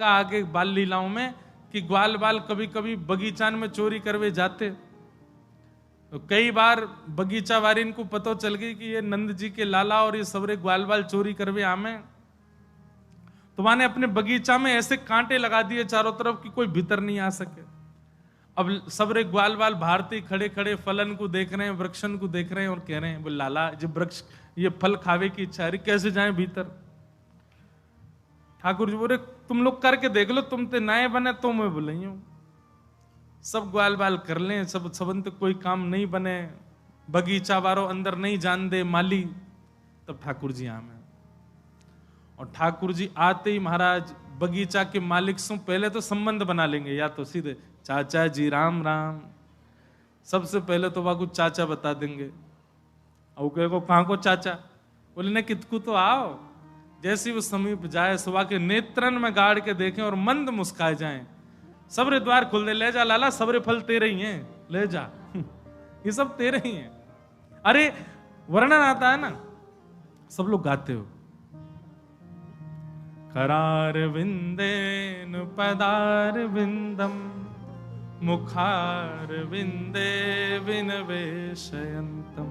आगे बाल लीलाओं में कि ग्वाल बाल कभी कभी बगीचान में चोरी करवे जाते। तो कई बार बगीचा वारिन को पता चल गई कि ये नंद जी के लाला और ये सबरे ग्वाल बाल चोरी करवे आमे। तो माने अपने बगीचा में ऐसे कांटे लगा दिए चारों तरफ कि कोई भीतर नहीं आ सके। अब सबरे ग्वाल बाल भारती खड़े खड़े फलन को देख रहे हैं, वृक्षन को देख रहे हैं और कह रहे हैं बोले लाला जब वृक्ष ये फल खावे की इच्छा है कैसे जाए भीतर। ठाकुर जी बोले तुम लोग करके देख लो, तुम ते नए बने तो मैं बोले सब ग्वाल बाल कर लें, सब सबंत कोई काम नहीं बने, बगीचा वारो अंदर नहीं जान दे माली। तब ठाकुर जी आमे और ठाकुर जी आते ही महाराज बगीचा के मालिक से पहले तो संबंध बना लेंगे, या तो सीधे चाचा जी राम राम, सबसे पहले तो वह कुछ चाचा बता देंगे। और कहो कहाँ को चाचा, बोले ने कितकू तो आओ। जैसे वो समीप जाए सुबह के नेत्रन में गाड़ के देखें और मंद मुस्काए जाएं, सबरे द्वार खुल दे, ले जा लाला सबरे फल तेरे ही हैं, ले जा ये सब तेरे ही हैं। अरे वर्णन आता है ना, सब लोग गाते हो करार विंदेन पदार विंदम मुखार विंदे विनवेशयन्तम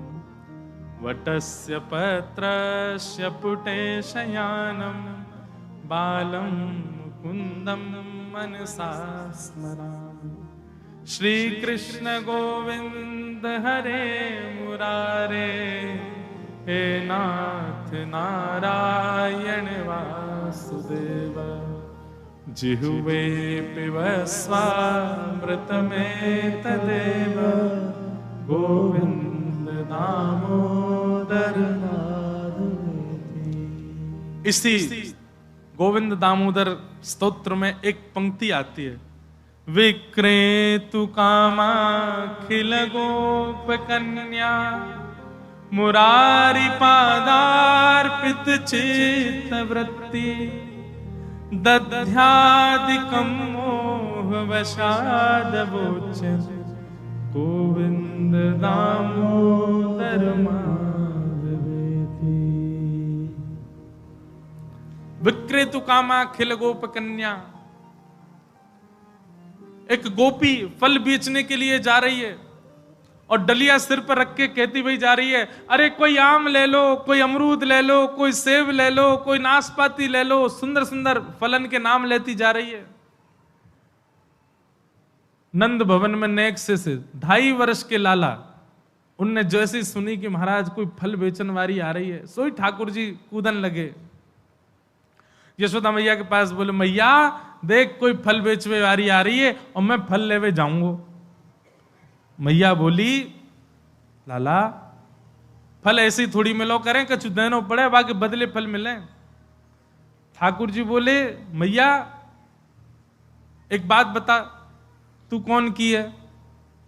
वटस्य पत्रस्य पुटे शयानं बालं मुकुन्दं मनसा स्मरामि। श्री कृष्ण गोविंद हरे मुरारे, हे नाथ नारायण वासुदेव, जिह्वे पिबस्वामृत में तदेव, गोविंद दामोदर। इसी गोविंद दामोदर स्तोत्र में एक पंक्ति आती है, विक्रेतु कामाखिल गोप कन्या, मुरारी पादार्पित चित्त वृत्ति, दध्यादिकं मोह वशाद वोचन, गोविंद दामोदर माधवेति। विक्रेतु कामा खिल गोप कन्या, एक गोपी फल बेचने के लिए जा रही है और डलिया सिर पर रख के कहती हुई जा रही है, अरे कोई आम ले लो, कोई अमरूद ले लो, कोई सेब ले लो, कोई नाशपाती ले लो, सुंदर सुंदर फलन के नाम लेती जा रही है। नंद भवन में नेक से 2.5 वर्ष के लाला, उनने जैसी सुनी कि महाराज कोई फल बेचन वाली आ रही है, सोई ठाकुर जी कूदन लगे यशोदा मैया के पास, बोले मैया देख कोई फल बेचवे वाली आ रही है और मैं फल लेवे जाऊंगा। मैया बोली लाला फल ऐसे ही थोड़ी मिलो करें, कछु देनो पड़े बाकी बदले फल मिले। ठाकुर जी बोले मैया एक बात बता, तू कौन की है?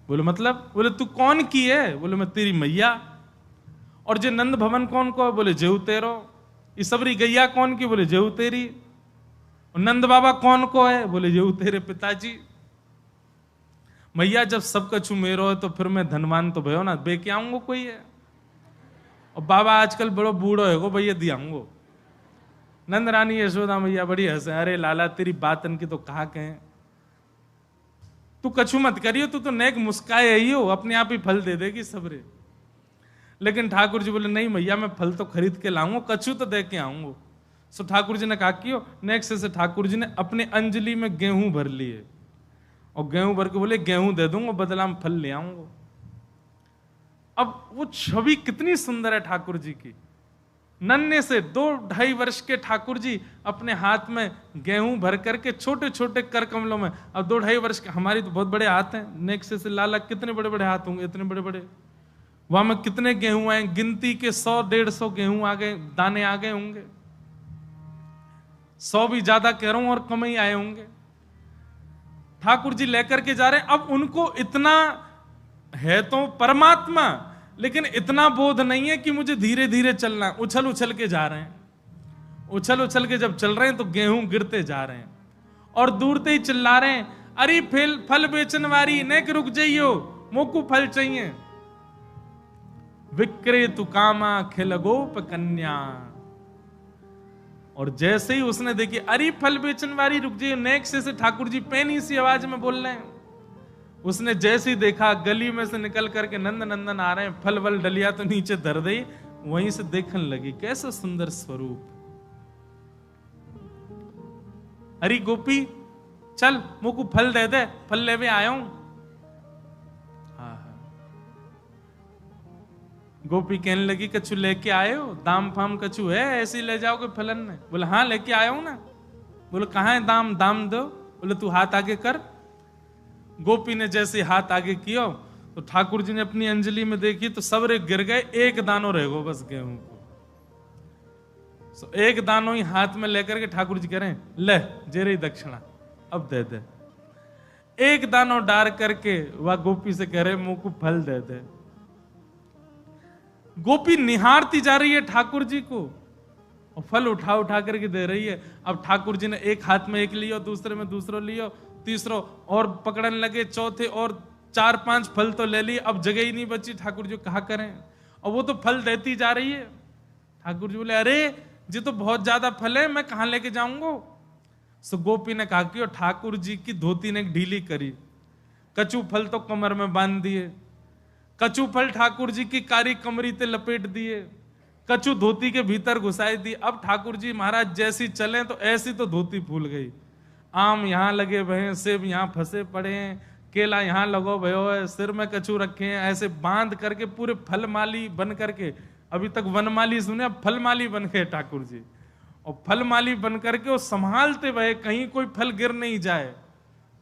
बोले मतलब? बोले तू कौन की है? बोले मैं तेरी मैया। और जे नंद भवन कौन को? बोले जेहू तेरो। ये सबरी गैया कौन की? बोले जेहू तेरी। और नंद बाबा कौन को है? बोले जेहू तेरे पिताजी। मैया जब सब कछु मेरो है तो फिर मैं धनवान तो भयो ना, बे के आऊंगो कोई है। और बाबा आजकल बड़ो बूढ़ो है गो भैया दियांगो। नंद रानी यशोदा मैया बड़ी हंसे, अरे लाला तेरी बात इनकी तो कहा कहें, तू कछु मत करियो, तू तो नेक मुस्काए ही हो, अपने आप ही फल दे देगी सबरे। लेकिन ठाकुर जी बोले नहीं मैया मैं फल तो खरीद के लाऊंगा, कछु तो दे के आऊंगा। सो ठाकुर जी ने कहा क्यों? नेक्स्ट से ठाकुर जी ने अपने अंजलि में गेहूं भर लिए और गेहूं भर के बोले गेहूं दे दूंगा, बदला में फल ले आऊंगा। अब वो छवि कितनी सुंदर है ठाकुर जी की। नन्हे से 2-2.5 वर्ष के ठाकुर जी अपने हाथ में गेहूं भर करके छोटे छोटे कर कमलों में, अब 2-2.5 वर्ष के, हमारी तो बहुत बड़े हाथ हैं, नेक्स्ट से लाला कितने बड़े बड़े हाथ होंगे, इतने बड़े बड़े। वहां में कितने गेहूं आए, गिनती के 100-150 गेहूं आ गए, दाने आ गए होंगे, 100 भी ज्यादा कह रहा हूं और कम ही आए होंगे। ठाकुर जी लेकर के जा रहे हैं। अब उनको इतना है तो परमात्मा, लेकिन इतना बोध नहीं है कि मुझे धीरे धीरे चलना, उछल उछल के जा रहे हैं। उछल उछल के जब चल रहे हैं तो गेहूं गिरते जा रहे हैं और दूर से ही चिल्ला रहे हैं, अरे फल बेचन वारी नेक रुक जाइयो, मोकू फल चाहिए। विक्रेतु कामा खिल गोप कन्या। और जैसे ही उसने देखी, अरे फल बेचन वाली रुक जाइए, नेक्स्ट से ठाकुर जी पैनी सी आवाज में बोल रहे हैं। उसने जैसे ही देखा, गली में से निकल करके नंद नंदन आ रहे हैं, फल वल डलिया तो नीचे धर दी, वहीं से देखने लगी कैसा सुंदर स्वरूप। अरे गोपी चल मुझको फल दे दे, फल लेवे आया हूं। गोपी कहने लगी कछु लेके आए हो, दाम फाम कछु है, ऐसे ही ले जाओगे फलन में? बोले हाँ लेके आया हूं ना। बोले कहाँ है दाम? दाम दो। बोले तू हाथ आगे कर। गोपी ने जैसे हाथ आगे किया तो ठाकुर जी ने अपनी अंजलि में देखी तो सबरे गिर गए, एक दानो रह गो बस गेहूं को। एक दानो ही हाथ में लेकर के ठाकुर जी कह रहे हैं ले जेरे दक्षिणा अब दे दे। एक दानो डार करके वह गोपी से कह रहे मुंह को फल दे दे। गोपी निहारती जा रही है ठाकुर जी को और फल उठा उठा करके दे रही है। अब ठाकुर जी ने एक हाथ में एक लियो, दूसरे में दूसरो लियो, तीसरो और पकड़ने लगे, चौथे और 4-5 फल तो ले लिए। अब जगह ही नहीं बची, ठाकुर जी कहा करें। और वो तो फल देती जा रही है। ठाकुर जी बोले अरे जी तो बहुत ज्यादा फल है, मैं कहां लेके जाऊंगा। सो गोपी ने कहा कि ठाकुर जी की धोती ने ढीली करी, कचू फल तो कमर में बांध दिए, कचू फल ठाकुर जी की कारी कमरी ते लपेट दिए, कचू धोती के भीतर घुसाई दी। अब ठाकुर जी महाराज जैसी चले तो ऐसी तो धोती फूल गई। आम यहाँ लगे भय, सेब यहाँ फंसे पड़े हैं, केला यहाँ लगो भयो है, सिर में कचू रखे हैं, ऐसे बांध करके पूरे फलमाली बन करके, अभी तक वनमाली सुने, अब फलमाली बन गए ठाकुर जी। और फलमाली बन करके वो संभालते भय कहीं कोई फल गिर नहीं जाए।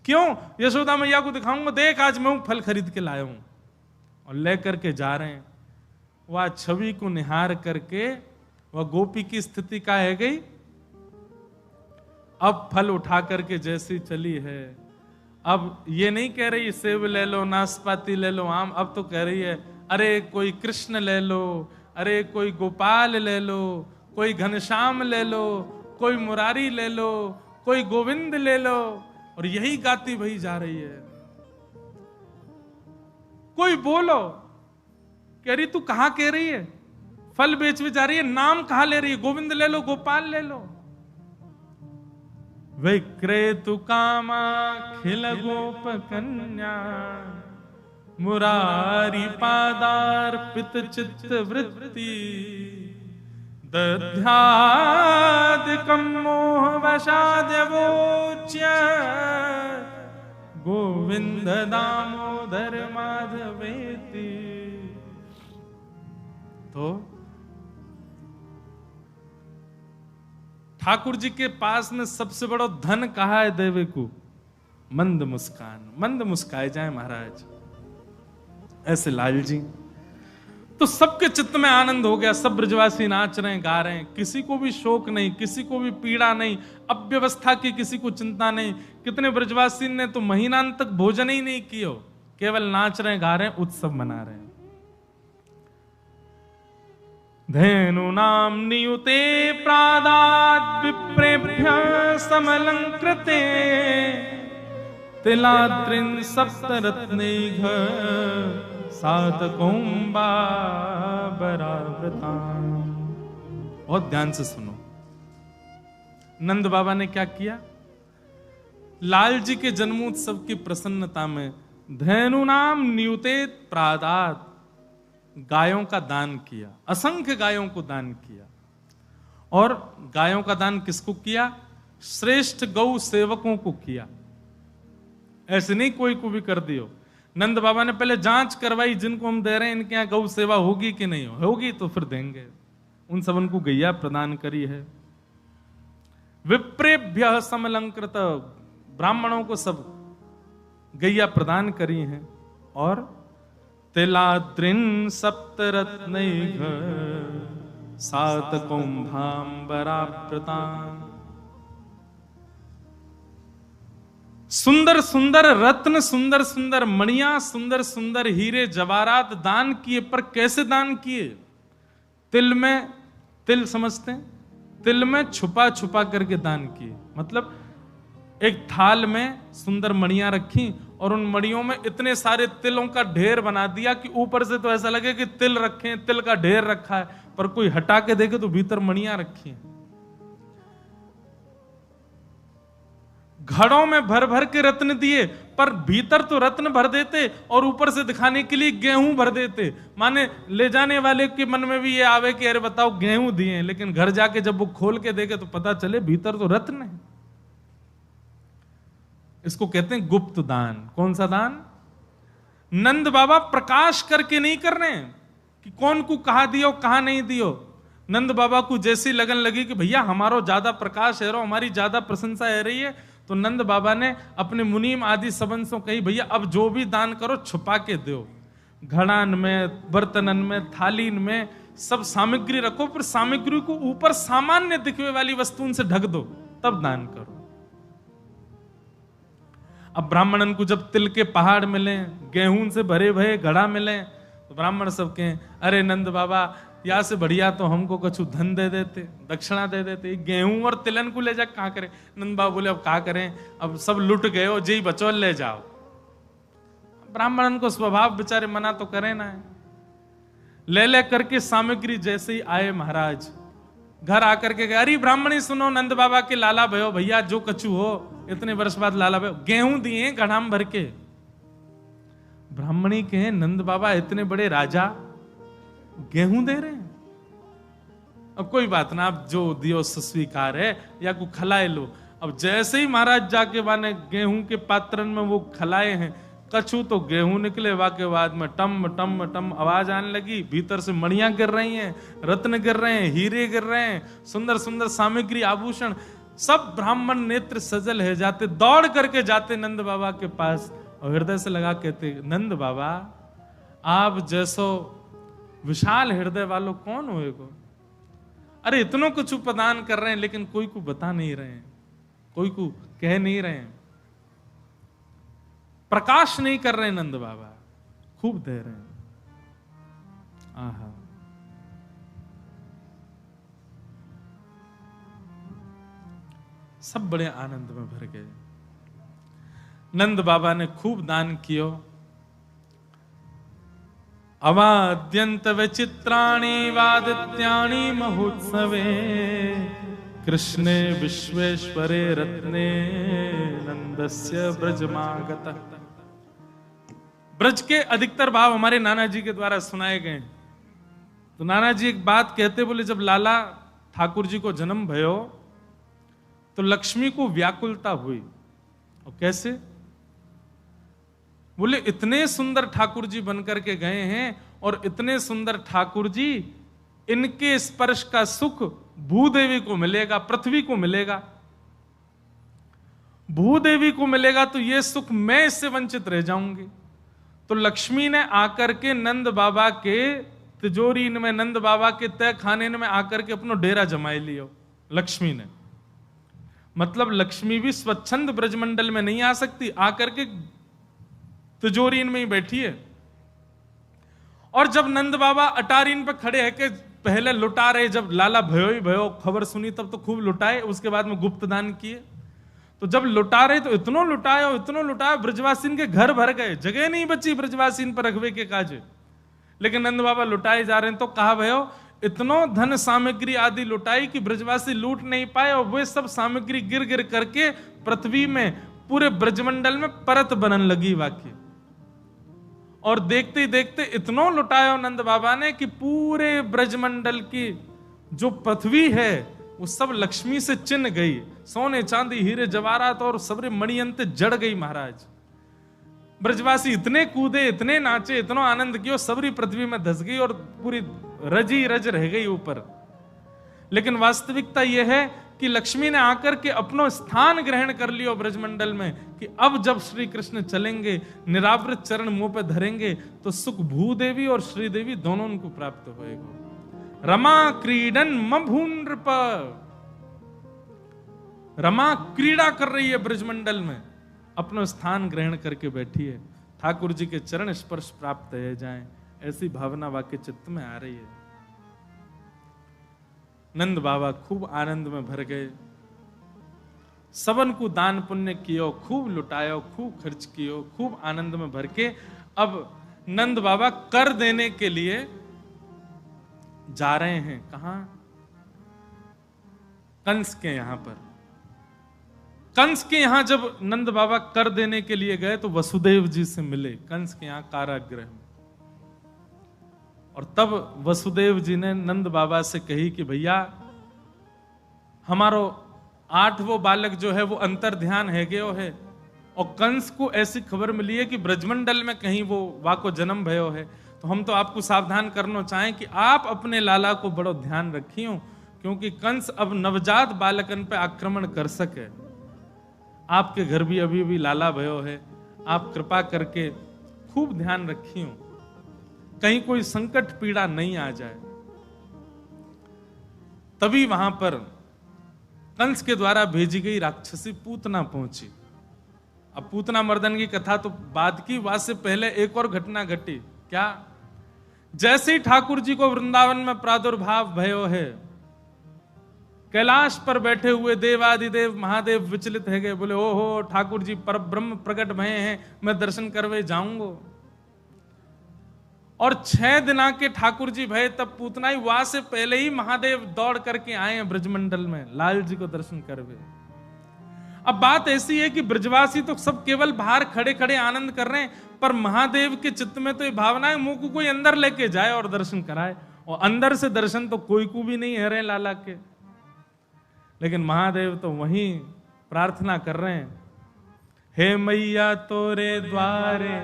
क्यों? यशोदा मैया को दिखाऊंगा, देख आज मैं फल खरीद के लाया हूं। और लेकर के जा रहे हैं। वह छवि को निहार करके वह गोपी की स्थिति का है गई। अब फल उठा करके जैसी चली है, अब ये नहीं कह रही सेब ले लो, नाशपाती ले लो, आम। अब तो कह रही है अरे कोई कृष्ण ले लो, अरे कोई गोपाल ले लो, कोई घनश्याम ले लो, कोई मुरारी ले लो, कोई गोविंद ले लो। और यही गाती वही जा रही है। कोई बोलो, कह रही तू कहां कह रही है, फल बेच जा रही है, नाम कहां ले रही है, गोविंद ले लो, गोपाल ले लो। विक्रेतु कामा खिल गोप कन्या, मुरारी पादार्पित चित्त वृत्ति, दध्यादिकं मोह वशाद्यवोच्य, गोविंद दामोदर माधवेति। तो ठाकुर जी के पास में सबसे बड़ा धन कहा है देवे को? मंद मुस्कान। मंद मुस्काए जाए महाराज, ऐसे लाल जी। तो सबके चित्त में आनंद हो गया, सब ब्रजवासी नाच रहे हैं, गा रहे हैं, किसी को भी शोक नहीं, किसी को भी पीड़ा नहीं, अव्यवस्था की किसी को चिंता नहीं। कितने ब्रजवासी ने तो महीनांत तक भोजन ही नहीं किया, केवल नाच रहे हैं, गा रहे हैं, उत्सव मना रहे हैं। धेनु नाम नियुते प्रादात् विप्रेभ्य समलंकृते, तिलाद्रिन सप्तरत्नैः सातकौंबाबरावृता। बहुत ध्यान से सुनो, नंद बाबा ने क्या किया? लाल जी के जन्मोत्सव की प्रसन्नता में धेनु नाम नियुते प्रादात् गायों का दान किया, असंख्य गायों को दान किया। और गायों का दान किसको किया? श्रेष्ठ गौ सेवकों को किया। ऐसे नहीं कोई को भी कर दियो। नंद बाबा ने पहले जांच करवाई, जिनको हम दे रहे हैं इनके यहाँ गौ सेवा होगी कि नहीं होगी, तो फिर देंगे। उन सब उनको गैया प्रदान करी है। विप्रेभ्य समलंकृत, ब्राह्मणों को सब गैया प्रदान करी हैं। और तिलाद्रिन सप्तरत्नैः सातकौंभाम्बरावृताम्, सुंदर सुंदर रत्न, सुंदर सुंदर मणियां, सुंदर सुंदर हीरे जवाहरात दान किए। पर कैसे दान किए? तिल में, तिल समझते हैं, तिल में छुपा छुपा करके दान किए। मतलब एक थाल में सुंदर मणियां रखी और उन मणियों में इतने सारे तिलों का ढेर बना दिया कि ऊपर से तो ऐसा लगे कि तिल रखे हैं, तिल का ढेर रखा है, पर कोई हटा के देखे तो भीतर मणियां रखी हैं। घड़ों में भर भर के रत्न दिए, पर भीतर तो रत्न भर देते और ऊपर से दिखाने के लिए गेहूं भर देते। माने ले जाने वाले के मन में भी ये आवे कि अरे बताओ गेहूं दिए, लेकिन घर जाके जब वो खोल के देखे तो पता चले भीतर तो रत्न है। इसको कहते हैं गुप्त दान। कौन सा दान? नंद बाबा प्रकाश करके नहीं कर रहे हैं कि कौन को कहा दियो कहा नहीं दियो। नंद बाबा को जैसी लगन लगी कि भैया हमारो ज्यादा प्रकाश है, हमारी ज्यादा प्रशंसा है रही है, तो नंद बाबा ने अपने मुनीम आदि सबंसों कही भैया अब जो भी दान करो छुपा के दो, घड़ान में, बर्तनन में, थालीन में सब सामग्री रखो, पर सामग्री को ऊपर सामान्य दिखने वाली वस्तुओं से ढक दो, तब दान करो। अब ब्राह्मणन को जब तिल के पहाड़ मिले, गेहूं से भरे भरे घड़ा मिले, तो ब्राह्मण सब कहें अरे नंद बाबा या से बढ़िया तो हमको कुछ धन दे देते, दक्षिणा दे देते, गेहूं और तिलन को ले जा कहां करें। नंद बाबा बोले अब कहा करें, अब सब लुट गए हो, जी बचो ले जाओ। ब्राह्मणन को स्वभाव बेचारे मना तो करे ना है। ले ले करके सामग्री जैसे ही आए महाराज घर आकर के गए, अरे ब्राह्मणी सुनो, नंद बाबा के लाला भयो भैया जो कछु हो, इतने वर्ष बाद लाला भयो गेहूं दिए घड़ाम भर के। ब्राह्मणी कहे नंद बाबा इतने बड़े राजा गेहूं दे रहे हैं। अब कोई बात ना, अब जो दियो स्वीकार है, या को खलाए लो। अब जैसे ही महाराज जाके माने गेहूं के पात्रन में वो खलाए हैं, कछु तो गेहूं निकले, वाके बाद में टम टम टम आवाज आने लगी, भीतर से मणियां गिर रही हैं, रत्न गिर रहे हैं, हीरे गिर रहे हैं, सुंदर सुंदर सामग्री आभूषण, सब ब्राह्मण नेत्र सजल है जाते, दौड़ करके जाते नंद बाबा के पास और हृदय से लगा कहते नंद बाबा आप जैसो विशाल हृदय वालों कौन होएगो। अरे इतनों कुछ प्रदान कर रहे हैं लेकिन कोई को बता नहीं रहे हैं, कोई को कह नहीं रहे हैं, प्रकाश नहीं कर रहे हैं। नंद बाबा खूब दे रहे हैं। आहा, सब बड़े आनंद में भर गए। नंद बाबा ने खूब दान कियो। अवाद्यंत विचित्राणि वादित्याणि महोत्सवे कृष्णे विश्वेश्वरे रत्ने नंदस्य ब्रजमागत। ब्रज के अधिकतर भाव हमारे नाना जी के द्वारा सुनाए गए। तो नाना जी एक बात कहते, बोले जब लाला ठाकुर जी को जन्म भयो तो लक्ष्मी को व्याकुलता हुई। और कैसे? बोले इतने सुंदर ठाकुर जी बनकर के गए हैं और इतने सुंदर ठाकुर जी, इनके स्पर्श का सुख भूदेवी को मिलेगा, पृथ्वी को मिलेगा, भूदेवी को मिलेगा, तो यह सुख मैं इससे वंचित रह जाऊंगी। तो लक्ष्मी ने आकर के नंद बाबा के तिजोरी में, नंद बाबा के तय खाने में आकर के अपना डेरा जमाए लियो। लक्ष्मी ने, मतलब लक्ष्मी भी स्वच्छंद ब्रजमंडल में नहीं आ सकती, आकर के तिजोरी में ही बैठी है। और जब नंद बाबा अटारीन पर खड़े है के पहले लुटा रहे, जब लाला भयो ही भयो खबर सुनी तब तो खूब लुटाए, उसके बाद में गुप्त दान किए। तो जब लुटा रहे तो इतनों लुटाया, ब्रजवासीन के घर भर गए, जगह नहीं बची ब्रजवासीन पर रखवे के काज। लेकिन नंद बाबा लुटाए जा रहे हैं, तो कहा भयो इतनो धन सामग्री आदि लुटाई कि ब्रजवासी लूट नहीं पाए, और वे सब सामग्री गिर गिर करके पृथ्वी में पूरे ब्रजमंडल में परत बनन लगी वाकई। और देखते ही देखते इतनो लुटाया नंद बाबा ने कि पूरे ब्रजमंडल की जो पृथ्वी है वो सब लक्ष्मी से चिन्ह गई। सोने चांदी हीरे जवाहरात और सबरे मणियंत जड़ गई महाराज। ब्रजवासी इतने कूदे, इतने नाचे, इतना आनंद किया, सबरी पृथ्वी में धस गई और पूरी रजी रज रह गई ऊपर। लेकिन वास्तविकता यह है कि लक्ष्मी ने आकर के अपनो स्थान ग्रहण कर लियो ब्रजमंडल में, कि अब जब श्री कृष्ण चलेंगे, निरावृत चरण मुंह पे धरेंगे, तो सुख भूदेवी और श्रीदेवी दोनों उनको प्राप्त होएगा। रमा क्रीडन मभून नृप, रमा क्रीड़ा कर रही है ब्रजमंडल में, अपना स्थान ग्रहण करके बैठी है, ठाकुर जी के चरण स्पर्श प्राप्त है जाए, ऐसी भावना वाक्य चित्त में आ रही है। नंद बाबा खूब आनंद में भर गए, सबन को दान पुण्य कियो, खूब लुटायो, खूब खर्च कियो, खूब आनंद में भर के अब नंद बाबा कर देने के लिए जा रहे हैं। कहां? कंस के यहां पर। कंस के यहां जब नंद बाबा कर देने के लिए गए तो वसुदेव जी से मिले कंस के यहां कारागृह में। और तब वसुदेव जी ने नंद बाबा से कही कि भैया हमारो 8वां बालक जो है वो अंतर ध्यान है गयो है, और कंस को ऐसी खबर मिली है कि ब्रजमंडल में कहीं वो वाको जन्म भयो है, तो हम तो आपको सावधान करना चाहें कि आप अपने लाला को बड़ो ध्यान रखियो, क्योंकि कंस अब नवजात बालकन पे आक्रमण कर सके। आपके घर भी अभी भी लाला भयो है, आप कृपा करके खूब ध्यान रखियो, कहीं कोई संकट पीड़ा नहीं आ जाए। तभी वहां पर कंस के द्वारा भेजी गई राक्षसी पूतना पहुंची। अब पूतना मर्दन की कथा तो बाद की बात से पहले एक और घटना घटी। क्या? जैसे ही ठाकुर जी को वृंदावन में प्रादुर्भाव भयो है, कैलाश पर बैठे हुए देवादिदेव महादेव विचलित है गए, बोले ओहो ठाकुर जी पर ब्रह्म प्रकट भये हैं, मैं दर्शन करवे जाऊंगो। और 6 दिना के ठाकुर जी भय, तब पूतना ही वहां से पहले ही महादेव दौड़ करके आए हैं ब्रजमंडल में लाल जी को दर्शन करवे। अब बात ऐसी है कि ब्रजवासी तो सब केवल बाहर खड़े खड़े आनंद कर रहे हैं, पर महादेव के चित्त में तो ये भावना है मुंह को कोई अंदर लेके जाए और दर्शन कराए, और अंदर से दर्शन तो कोई को भी नहीं है रहे लाला के। लेकिन महादेव तो वहीं प्रार्थना कर रहे हैं, हे मैया तोरे द्वारे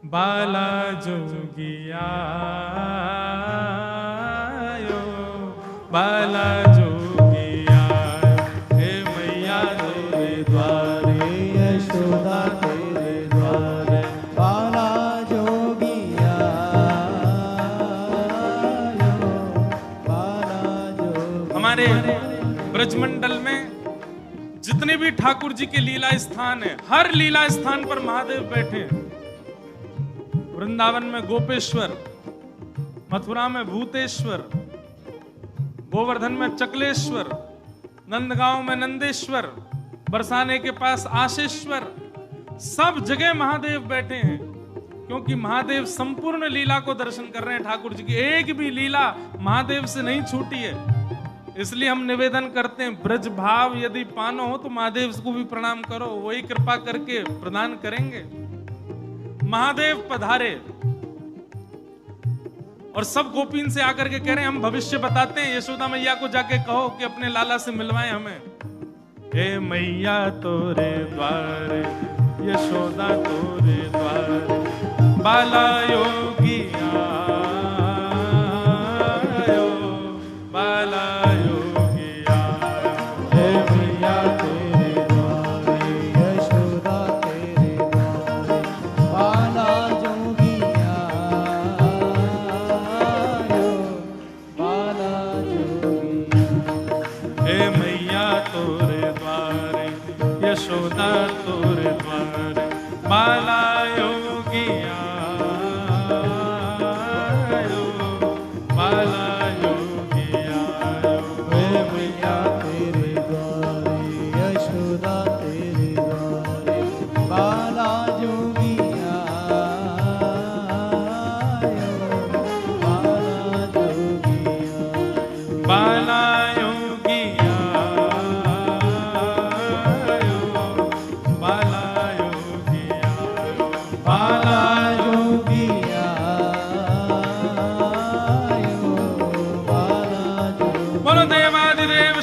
बाला जोगिया बाला जोगिया, हे मैया तेरे द्वारे यशोदा तेरे द्वारे बाला जोगिया बाला जोगिया। हमारे ब्रजमंडल में जितने भी ठाकुर जी के लीला स्थान है, हर लीला स्थान पर महादेव बैठे हैं। वृंदावन में गोपेश्वर, मथुरा में भूतेश्वर, गोवर्धन में चकलेश्वर, नंदगांव में नंदेश्वर, बरसाने के पास आशेश्वर, सब जगह महादेव बैठे हैं, क्योंकि महादेव संपूर्ण लीला को दर्शन कर रहे हैं। ठाकुर जी की एक भी लीला महादेव से नहीं छूटी है। इसलिए हम निवेदन करते हैं, ब्रज भाव यदि पानो हो तो महादेव को भी प्रणाम करो, वही कृपा करके प्रदान करेंगे। महादेव पधारे और सब गोपीन से आकर के कह रहे हैं हम भविष्य बताते हैं, यशोदा मैया को जाके कहो कि अपने लाला से मिलवाएं हमें। हे मैया तोरे द्वारे यशोदा तोरे द्वारे बाला योगिया बाला योगिया, हे मैया तेरे द्वारे यशोदा तेरे द्वारे बाला जोगिया बाला जोगिया, हे मैया तोरे द्वारे यशोदा तोरे द्वारे बाला योगिया बाला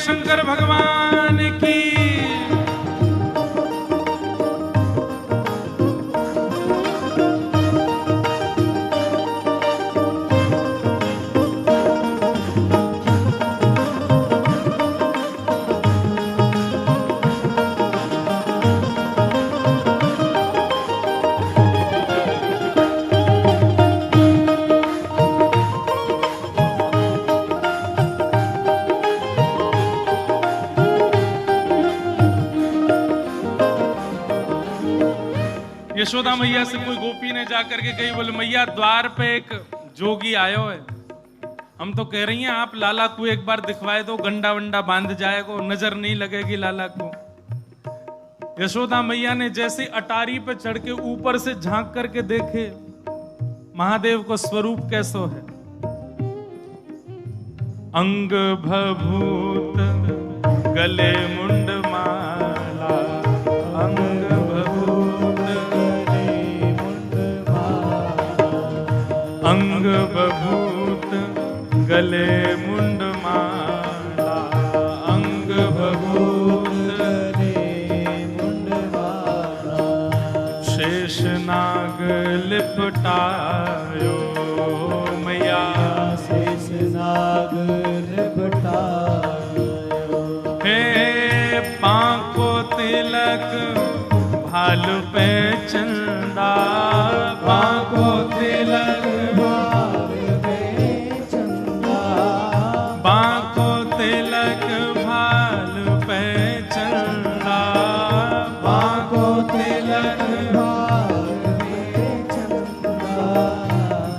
शंकर भगवान की। यशोदा मैया से कोई गोपी ने जाकर के कही, बोले मैया द्वार पे एक जोगी आयो है, हम तो कह रही हैं आप लाला को एक बार दिखवाए दो, गंडा वंडा बांध जाएगा, नजर नहीं लगेगी लाला को। यशोदा मैया ने जैसे अटारी पे चढ़ के ऊपर से झांक करके देखे महादेव को स्वरूप कैसो है, अंग भभूत गले मुंड मार लिपटायो मैया शेष नाग लिपटायो। हे पांको तिलक भाल पे चंदा, पांको तिलक भाल पे चंदा, पांको तिलक भाल पे चंदा, पांको तिलक भाल पे चंदा।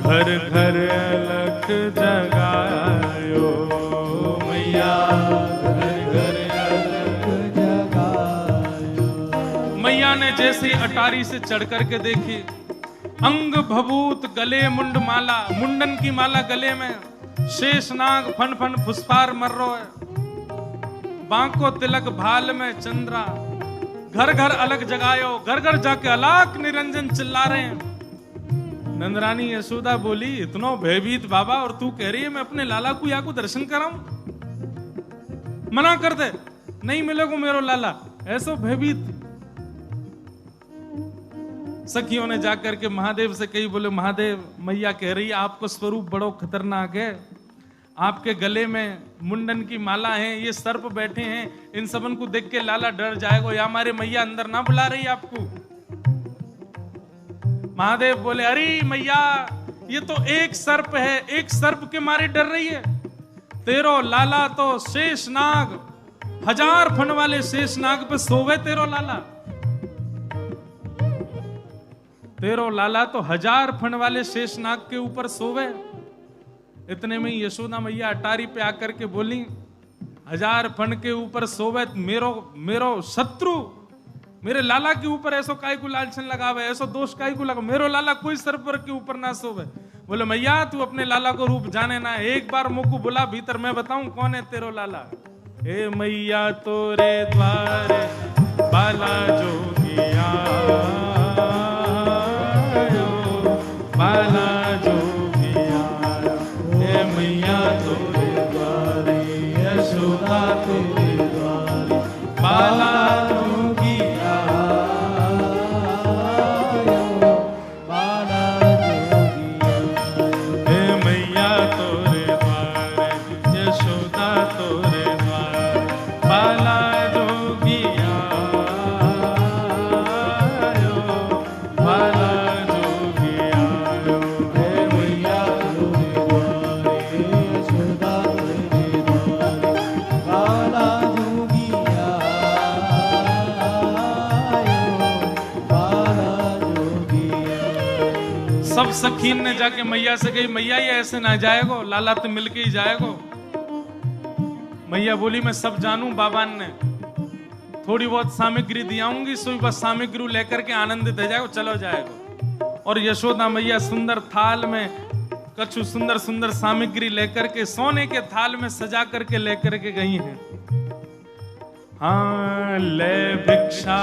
घर घर अलख जगायो मैया घर घर अलख जगायो। मैया ने जैसे अटारी से चढ़ करके देखी, अंग भभूत गले मुंड माला, मुंडन की माला गले में, शेष नाग फन फन फुसफार मर रो है, बांको तिलक भाल में चंद्रा, घर घर अलग जगायो, घर घर जाके अलाक निरंजन चिल्ला रहे हैं। नंदरानी यशोदा बोली, इतना भयभीत बाबा, और तू कह रही है मैं अपने लाला को या को दर्शन कराऊं? मना कर दे, नहीं मिलेगा मेरो लाला। ऐसो भयभीत। सखियों ने जाकर के महादेव से कही, बोले महादेव मैया कह रही है आपको स्वरूप बड़ो खतरनाक है, आपके गले में मुंडन की माला है, ये सर्प बैठे हैं, इन सबन को देख के लाला डर जाएगा, या हमारे मैया अंदर ना बुला रही आपको। महादेव बोले अरे मैया ये तो एक सर्प है, एक सर्प के मारे डर रही है, तेरो लाला तो शेषनाग, 1000 फन वाले शेषनाग पे सोवे तेरो लाला, तेरो लाला तो 1000 फन वाले शेषनाग के ऊपर सोवे। इतने में ही यशोदा मैया अटारी पे आकर के बोली, 1000 फन के ऊपर सोवे मेरो शत्रु, मेरे लाला के ऊपर ऐसो काय को लालचन लगावे, ऐसो दोष काय को लगा, मेरो लाला कोई सर्पर के ऊपर ना सोवे। बोले मैया तू अपने लाला को रूप जाने ना, एक बार मुझको बुला भीतर, मैं बताऊं कौन है तेरो लाला। हे मैया तोरे द्वारे बाला जोगिया, बाला जोगिया, हे मैया तोरे द्वारे, यशोदा तेरे द्वारे, बाला जोगिया, बाला जोगिया। हे मैया तोरे द्वारे, यशोदा तोरे द्वारे, बाला जोगिया, बाला जोगिया, हे मैया तोरे द्वारे, यशोदा तेरे द्वारे, बाला जोगिया, बाला जोगिया। सब सखीन ने जाके मैया से कही, मैया ये ऐसे ना जाएगो, लाला तो मिलके ही जाएगो। मैया बोली मैं सब जानूं, बाबा ने थोड़ी बहुत सामग्री दियाऊंगी, सोई बस सामग्री लेकर के आनंदित हो जाएगो, चलो जाएगो। और यशोदा मैया सुंदर थाल में कछु सुंदर सुंदर सामग्री लेकर के सोने के थाल में सजा करके लेकर के गई हैं। हाँ ले भिक्षा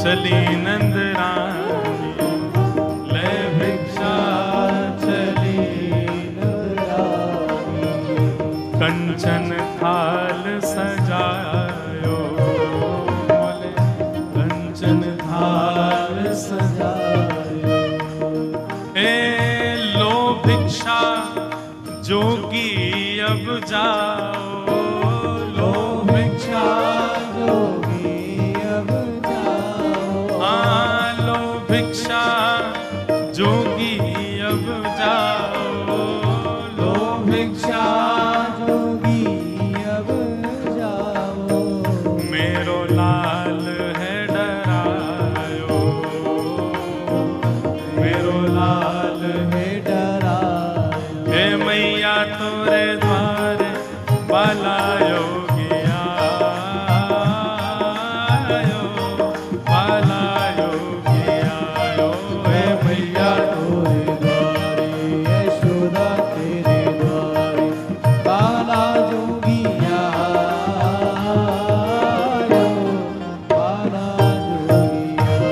चली नंद रानी, ले भिक्षा चली कंचन थाल सजायो, बोले कंचन थाल सजायो। ए लो भिक्षा जोगी अब जाओ, लो भिक्षा जोगी अब जाओ, हाँ लो भिक्षा जोगी अब जाओ, लो भिक्षा जोगी अब जाओ। मेरो लाल है डरायो, मेरो लाल है डरायो, हे मैया तोरे द्वारे बाला योगिया, बाला योगिया, हे मैया तोरे द्वारे, यशोदा तेरे द्वारे, बाला जोगिया, बाला जोगिया।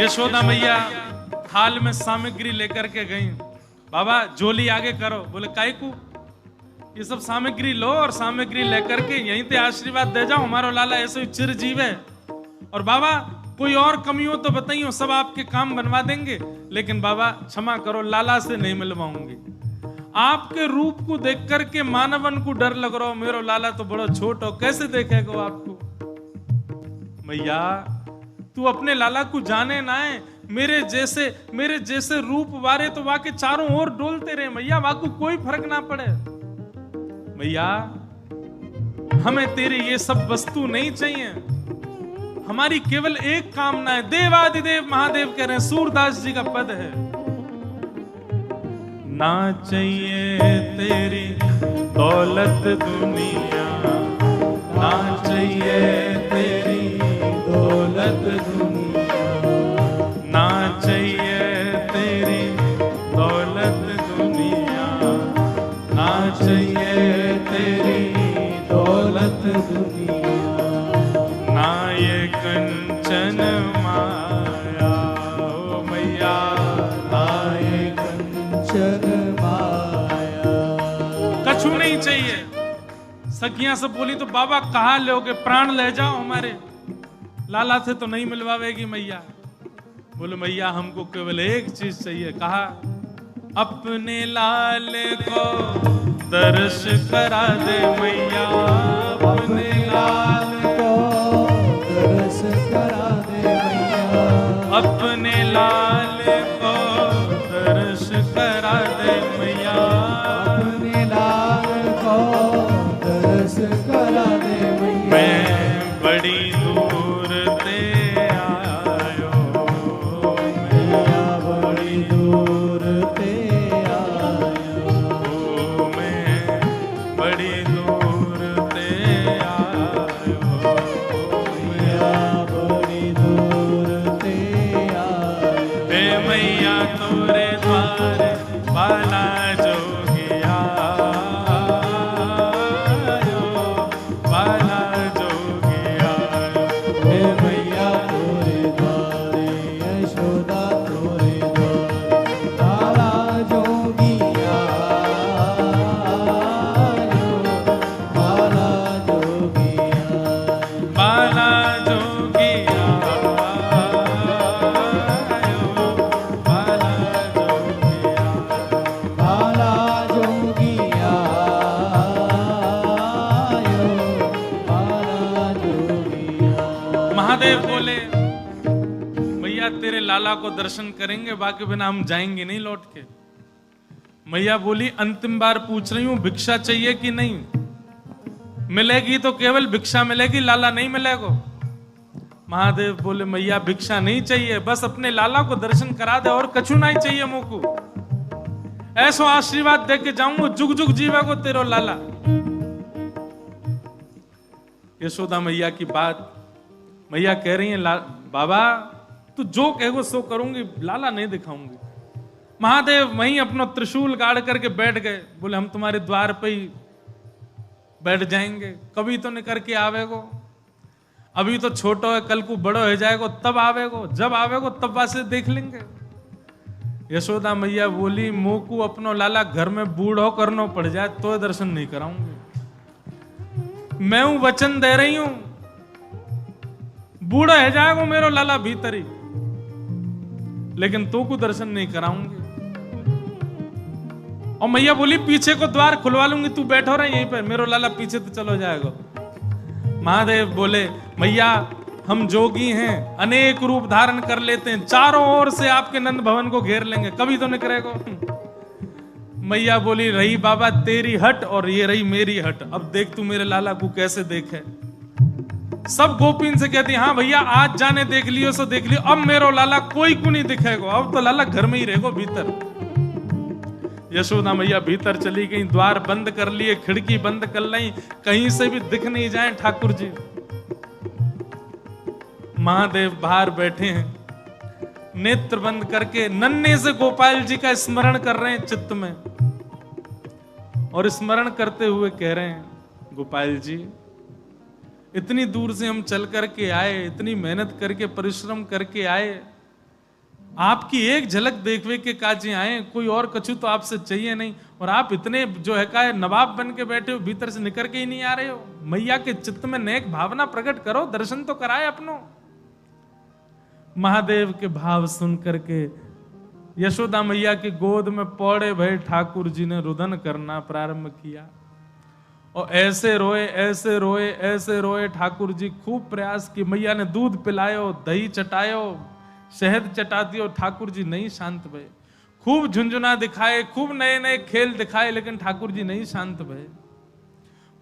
यशोदा मैया थाल में सामग्री लेकर के गई। बाबा झोली आगे करो, बोले काहे को, ये सब सामग्री लो और सामग्री लेकर के यहीं पे आशीर्वाद दे जाओ, हमारा लाला ऐसे ही चिरजीव है। और बाबा कोई और कमी हो तो बताइए, सब आपके काम बनवा देंगे, लेकिन बाबा क्षमा करो, लाला से नहीं मिलवाऊंगी। आपके रूप को देख करके मानवन को डर लग रहा हो, मेरो लाला तो बड़ा छोट हो, कैसे देखेगा आपको। मैया तू अपने लाला को जाने ना है, मेरे जैसे रूप वारे तो वाके चारों ओर डोलते रहे मैया, वाको कोई फर्क ना पड़े। मैया हमें तेरी ये सब वस्तु नहीं चाहिए, हमारी केवल एक कामना है। देवादिदेव महादेव कह रहे हैं, सूरदास जी का पद है, ना चाहिए तेरी दौलत दुनिया, ना चाहिए तेरी दौलत दुनिया, ना चाहिए तेरी दौलत दुनिया, ना चाहिए तेरी दौलत दुनिया, ना ये कंचन माया। ओ मैया आए कंचन माया, कछु नहीं चाहिए। सखियां सब बोली तो बाबा कहाँ लोगे, प्राण ले जाओ हमारे, लाला से तो नहीं मिलवावेगी मैया। बोले मैया हमको केवल एक चीज चाहिए। कहा अपने लाल को दर्श करा दे मैया, अपने लाल को दर्श करा दे मैया, अपने लाल को दर्श करा दे मैया, अपने लाल को दर्श करा दे मैया। मैं बड़ी दूर ते आयो, मैया बड़ी दूर ते आयो, ओ मैं बड़ी दूर ते आयो, मैया बड़ी दूर ते आयो, हे मैया तोरे द्वार बाला जोगिया बाला जोगिया। हे मैया तोरे द्वारे यशोदा तोरे द्वारे, बाला जोगिया बाला जोगिया, बाला जोगिया बाला जोगिया। बाला जोगिया बाला जोगिया। महादेव बोले मैया तेरे लाला को दर्शन करेंगे, बाकी बिना हम जाएंगे नहीं लौट के। मैया बोली अंतिम बार पूछ रही हूं, भिक्षा चाहिए कि नहीं? मिलेगी तो केवल भिक्षा मिलेगी, लाला नहीं मिलेगा। महादेव बोले मैया भिक्षा नहीं चाहिए, बस अपने लाला को दर्शन करा दे, और कछु नहीं चाहिए मुझको। ऐसो आशीर्वाद दे के जाऊंगा, जुग जुग जीवा को तेरो लाला। यशोदा मैया की बात, मैया कह रही है बाबा तू जो कहेगो सो करूंगी, लाला नहीं दिखाऊंगी। महादेव वहीं अपना त्रिशूल गाड़ करके बैठ गए, बोले हम तुम्हारे द्वार पे ही बैठ जाएंगे, कभी तो निकर के आवेगो, अभी तो छोटो है, कल को बड़ो हो जाएगो तब आवेगो, जब आवेगो तब वासे देख लेंगे। यशोदा मैया बोली मुंह को अपनो लाला घर में बूढ़ो करनो पड़ जाए तो दर्शन नहीं कराऊंगी। मैं हूं वचन दे रही हूं, बूढ़ा है जाएगो मेरो लाला भीतरी, लेकिन तो को दर्शन नहीं कराऊंगी। और मैया बोली पीछे को द्वार खुलवा लूंगी, तू बैठो रहे यहीं पर, मेरो लाला पीछे तो चलो जाएगा। महादेव बोले मैया हम जोगी हैं, अनेक रूप धारण कर लेते हैं, चारों ओर से आपके नंद भवन को घेर लेंगे, कभी तो निकलेगा। मैया बोली रही बाबा तेरी हट और ये रही मेरी हट, अब देख तू मेरे लाला को कैसे देखे। सब गोपीन से कहती हाँ भैया आज जाने देख लियो सो देख लियो, अब मेरो लाला कोई को नहीं दिखेगा, अब तो लाला घर में ही रहेगा भीतर। यशोदा मैया भीतर चली गई, द्वार बंद कर लिए, खिड़की बंद कर ली, कहीं से भी दिख नहीं जाए ठाकुर जी। महादेव बाहर बैठे हैं, नेत्र बंद करके नन्हे से गोपाल जी का स्मरण कर रहे हैं चित्त में, और स्मरण करते हुए कह रहे हैं गोपाल जी इतनी दूर से हम चल करके आए, इतनी मेहनत करके परिश्रम करके आए, आपकी एक झलक देखने के काजे आए, कोई और कछु तो आपसे चाहिए नहीं, और आप इतने जो है का नवाब बन के बैठे हो, भीतर से निकल के ही नहीं आ रहे हो। मैया के चित्त में नेक भावना प्रकट करो, दर्शन तो कराए अपनो। महादेव के भाव सुन करके यशोदा मैया की गोद में पौड़े भय ठाकुर जी ने रुदन करना प्रारंभ किया और ऐसे रोए ऐसे रोए ऐसे रोए। ठाकुर जी खूब प्रयास की, मैया ने दूध पिलायो, दही चटायो, शहद चटा दियो, ठाकुर जी नहीं शांत भये। खूब झुंझुना दिखाए, खूब नए नए खेल दिखाए, लेकिन ठाकुर जी नहीं शांत भये।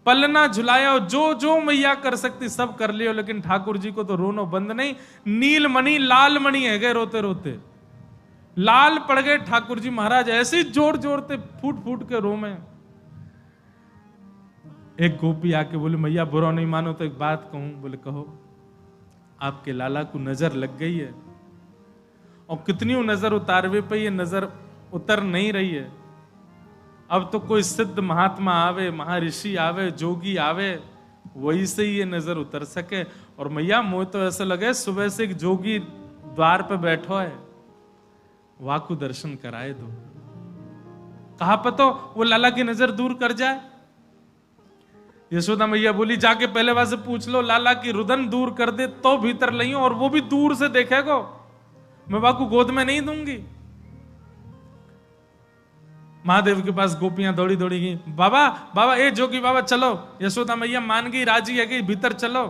पलना झुलाया, जो जो मैया कर सकती सब कर लियो, लेकिन ठाकुर जी को तो रोनो बंद नहीं। नीलमणि लाल मणि है गए रोते रोते, लाल पड़ गए ठाकुर जी महाराज, ऐसे ही जोर जोरते फूट फूट के रो में। एक गोपी आके बोले मैया बुरा नहीं मानो तो एक बात कहूं। बोले कहो। आपके लाला को नजर लग गई है और कितनी नजर उतारवे पे ये नजर उतर नहीं रही है। अब तो कोई सिद्ध महात्मा आवे, महर्षि आवे, जोगी आवे, वही से ही ये नजर उतर सके। और मैया मोह तो ऐसा लगे सुबह से एक जोगी द्वार पे बैठो है, वाकु दर्शन कराए दो। कहा पतो वो लाला की नजर दूर कर जाए। यशोदा मैया बोली जाके पहले वहां से पूछ लो, लाला की रुदन दूर कर दे तो भीतर लइयो, और वो भी दूर से देखेगो, मैं वाकु गोद में नहीं दूंगी। महादेव के पास गोपियां दौड़ी दौड़ी गई, बाबा बाबा ए जोगी बाबा चलो। यशोदा मैया मान गई, राजी है गई, भीतर चलो।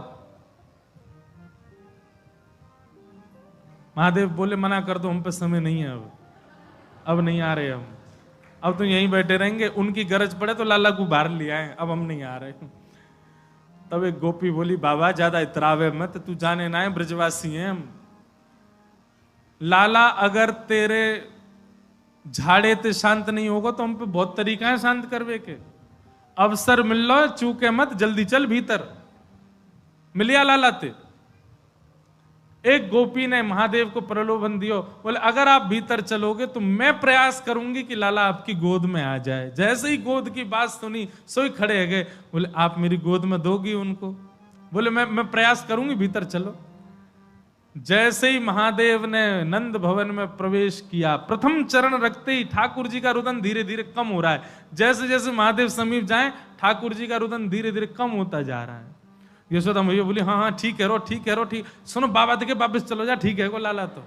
महादेव बोले मना कर दो, हम पे समय नहीं है, अब नहीं आ रहे हम, अब तो यहीं बैठे रहेंगे, उनकी गरज पड़े तो लाला को बाहर ले आए, अब हम नहीं आ रहे। तब एक गोपी बोली बाबा ज्यादा इतरावे मत, तू जाने ना है ब्रजवासी हैं हम। लाला अगर तेरे झाड़े ते शांत नहीं होगा तो हम पे बहुत तरीका है शांत करवे के। अवसर मिल लो, चूके मत, जल्दी चल भीतर। मिलिया लाला ते। एक गोपी ने महादेव को प्रलोभन दियो, बोले अगर आप भीतर चलोगे तो मैं प्रयास करूंगी कि लाला आपकी गोद में आ जाए। जैसे ही गोद की बात सुनी सोई खड़े हो गए, बोले आप मेरी गोद में दोगी उनको? बोले मैं प्रयास करूंगी, भीतर चलो। जैसे ही महादेव ने नंद भवन में प्रवेश किया, प्रथम चरण रखते ही ठाकुर जी का रुदन धीरे धीरे कम हो रहा है। जैसे जैसे महादेव समीप जाए ठाकुर जी का रुदन धीरे धीरे कम होता जा रहा है। यशोदा मैया बोली हाँ हाँ ठीक है रो, ठीक है रो, ठीक। सुनो बाबा देखे वापिस चलो जा, ठीक है को लाला तो।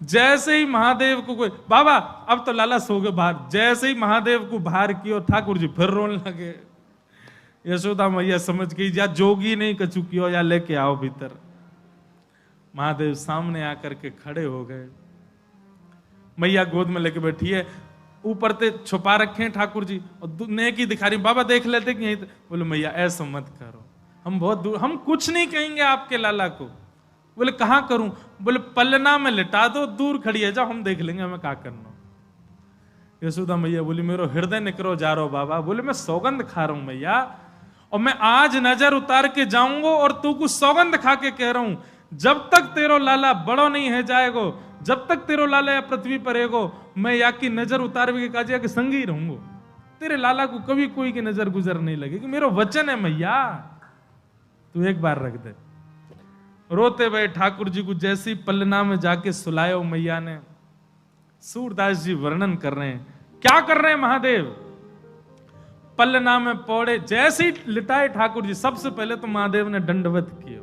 जैसे ही महादेव को कोई बाबा अब तो लाला सो गए बाहर, जैसे ही महादेव को बाहर किया ठाकुर जी फिर रोने लगे। यशोदा मैया समझ गई या जोगी नहीं कछु कियो या लेके आओ भीतर। महादेव सामने आकर के खड़े हो गए, मैया गोद में लेके बैठी है, ऊपर ते छुपा रखे हैं ठाकुर जी और नेकी दिखा रही, बाबा देख लेते कि यहीं। बोले मैया ऐसा मत करो, हम बहुत दूर, हम कुछ नहीं कहेंगे आपके लाला को। बोले कहां करूं? बोले पलना में लिटा दो, दूर खड़ी है, जाओ हम देख लेंगे हमें क्या करना। यशोदा मैया बोली मेरो हृदय निकरो जा रहा हो बाबा। बोले मैं सौगंध खा रहा हूं मैया, और मैं आज नजर उतार के जाऊंगा और तू कुछ सौगंध खा के कह रहा हूं, जब तक तेरो लाला बड़ो नहीं है जाएगो, जब तक तेरो लाला या पृथ्वी पर रहेगो, मैं या की नजर उतार के काजिया के संग ही रहूंगो। तेरे लाला को कभी कोई की नजर गुजर नहीं लगेगी, मेरा वचन है मैया, तू एक बार रख दे। रोते हुए ठाकुर जी को जैसे ही पलना में जाके सुलायो मैया ने। सूरदास जी वर्णन कर रहे हैं, क्या कर रहे हैं महादेव? पलना में पौड़े जैसे ही लिटाए ठाकुर जी, सबसे पहले तो महादेव ने दंडवत किया।